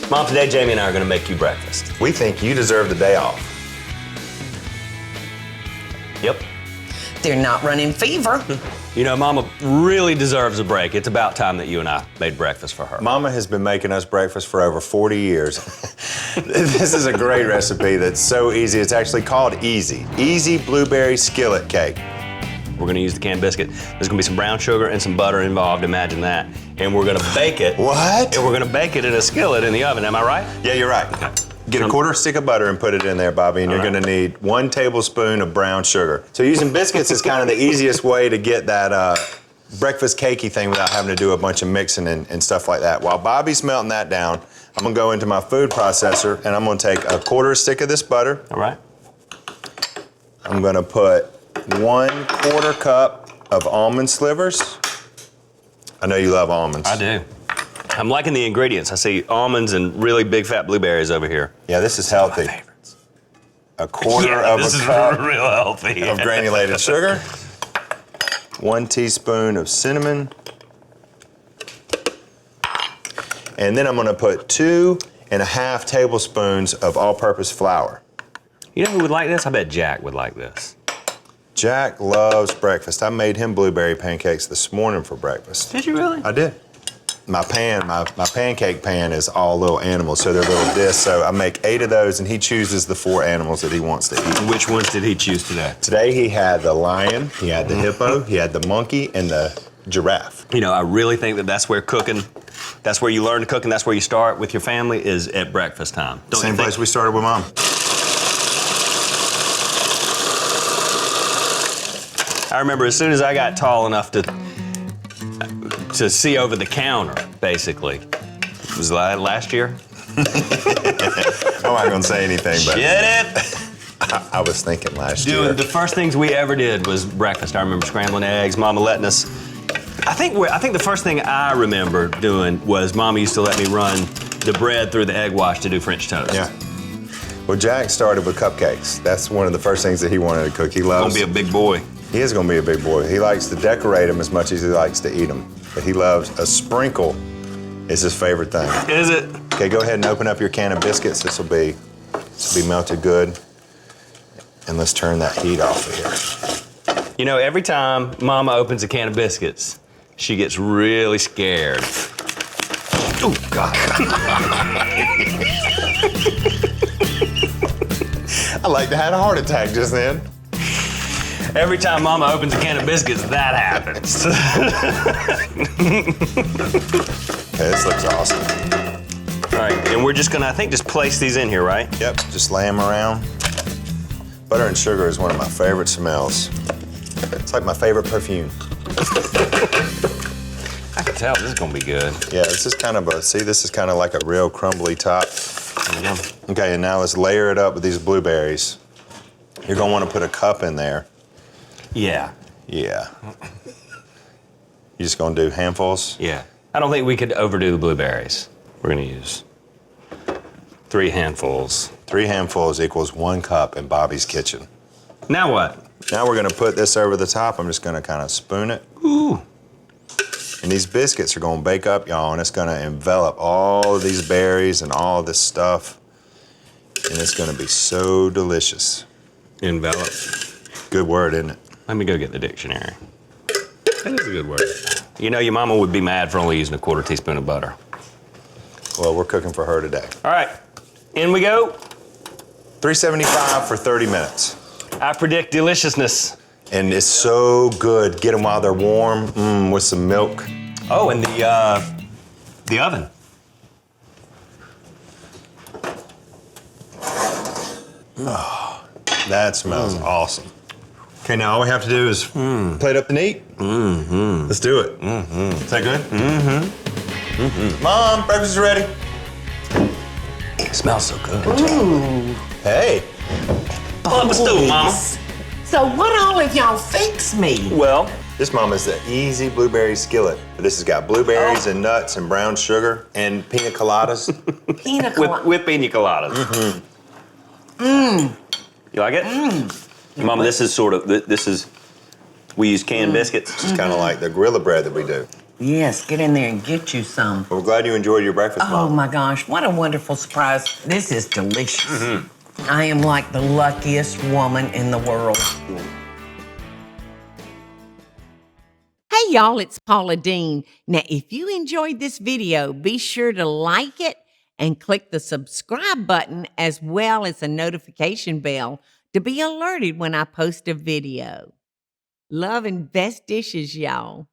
Mom, today Jamie and I are gonna make you breakfast. We think you deserve the day off. Yep. They're not running fever. You know, Mama really deserves a break. It's about time that you and I made breakfast for her. Mama has been making us breakfast for over 40 years. This is a great recipe that's so easy. It's actually called Easy. Easy Blueberry Skillet Cake. We're gonna use the canned biscuit. There's gonna be some brown sugar and some butter involved, imagine that. And we're gonna bake it. What? And we're gonna bake it in a skillet in the oven, am I right? Yeah, you're right. Okay. Get a quarter stick of butter and put it in there, Bobby, and you're gonna need 1 tablespoon of brown sugar. So using biscuits is kind of the easiest way to get that breakfast cakey thing without having to do a bunch of mixing and stuff like that. While Bobby's melting that down, I'm gonna go into my food processor and I'm gonna take a quarter stick of this butter. All right. I'm gonna put 1/4 cup of almond slivers. I know you love almonds. I do. I'm liking the ingredients. I see almonds and really big fat blueberries over here. Yeah, this is healthy. My favorites. A quarter of this a is cup real healthy. of granulated sugar. 1 teaspoon of cinnamon. And then I'm gonna put 2.5 tablespoons of all-purpose flour. You know who would like this? I bet Jack would like this. Jack loves breakfast. I made him blueberry pancakes this morning for breakfast. Did you really? I did. My pancake pan is all little animals, so they're little discs. So I make 8 of those, and he chooses the 4 animals that he wants to eat. Which ones did he choose today? Today he had the lion, he had the hippo, he had the monkey, and the giraffe. You know, I really think that that's where cooking, that's where you learn to cook, and that's where you start with your family is at breakfast time. Don't Same you think? place we started with Mom. I remember as soon as I got tall enough to see over the counter, basically. It was last year? I'm not gonna say anything, but Get it? I was thinking last year. Dude, the first things we ever did was breakfast. I remember scrambling eggs, Mama letting us. I think the first thing I remember doing was Mama used to let me run the bread through the egg wash to do French toast. Yeah. Well, Jack started with cupcakes. That's one of the first things that he wanted to cook. He loves. Gonna be a big boy. He is gonna be a big boy. He likes to decorate them as much as he likes to eat them. But he loves a sprinkle. Is his favorite thing. Is it? Okay, go ahead and open up your can of biscuits. This will be melted good. And let's turn that heat off of here. You know, every time Mama opens a can of biscuits, she gets really scared. Oh, God. I like to have a heart attack just then. Every time Mama opens a can of biscuits, that happens. Okay, this looks awesome. All right, and we're just gonna, I think, just place these in here, right? Yep, just lay them around. Butter and sugar is one of my favorite smells. It's like my favorite perfume. I can tell this is gonna be good. Yeah, this is kind of this is kind of like a real crumbly top. There we go. Okay, and now let's layer it up with these blueberries. You're gonna wanna put a cup in there. Yeah. Yeah. You just gonna do handfuls? Yeah. I don't think we could overdo the blueberries. We're gonna use 3 handfuls. 3 handfuls equals 1 cup in Bobby's kitchen. Now what? Now we're gonna put this over the top. I'm just gonna kind of spoon it. Ooh. And these biscuits are gonna bake up, y'all, and it's gonna envelop all of these berries and all of this stuff. And it's gonna be so delicious. Envelop. Good word, isn't it? Let me go get the dictionary. That is a good word. You know, your mama would be mad for only using a 1/4 teaspoon of butter. Well, we're cooking for her today. All right, in we go. 375 for 30 minutes. I predict deliciousness. And it's so good. Get them while they're warm, with some milk. Oh, and the oven. Oh, that smells awesome. Okay, now all we have to do is plate up the meat. Let's do it. Is that good? Mom, breakfast is ready. It smells so good. Ooh. Hey. Pull up the stove, Mama. So what all of y'all fix me? Well, This, Mom, is the Easy Blueberry Skillet. This has got blueberries and nuts and brown sugar and pina coladas. Pina colada. with pina coladas. You like it? Mama, this is sort of, we use canned biscuits. It's kind of like the gorilla bread that we do. Yes, get in there and get you some. Well, we're glad you enjoyed your breakfast, Oh Mom. my gosh, what a wonderful surprise. This is delicious. I am like the luckiest woman in the world. Hey y'all, it's Paula Deen. Now, if you enjoyed this video, be sure to like it and click the subscribe button as well as the notification bell to be alerted when I post a video. Love and best dishes, y'all.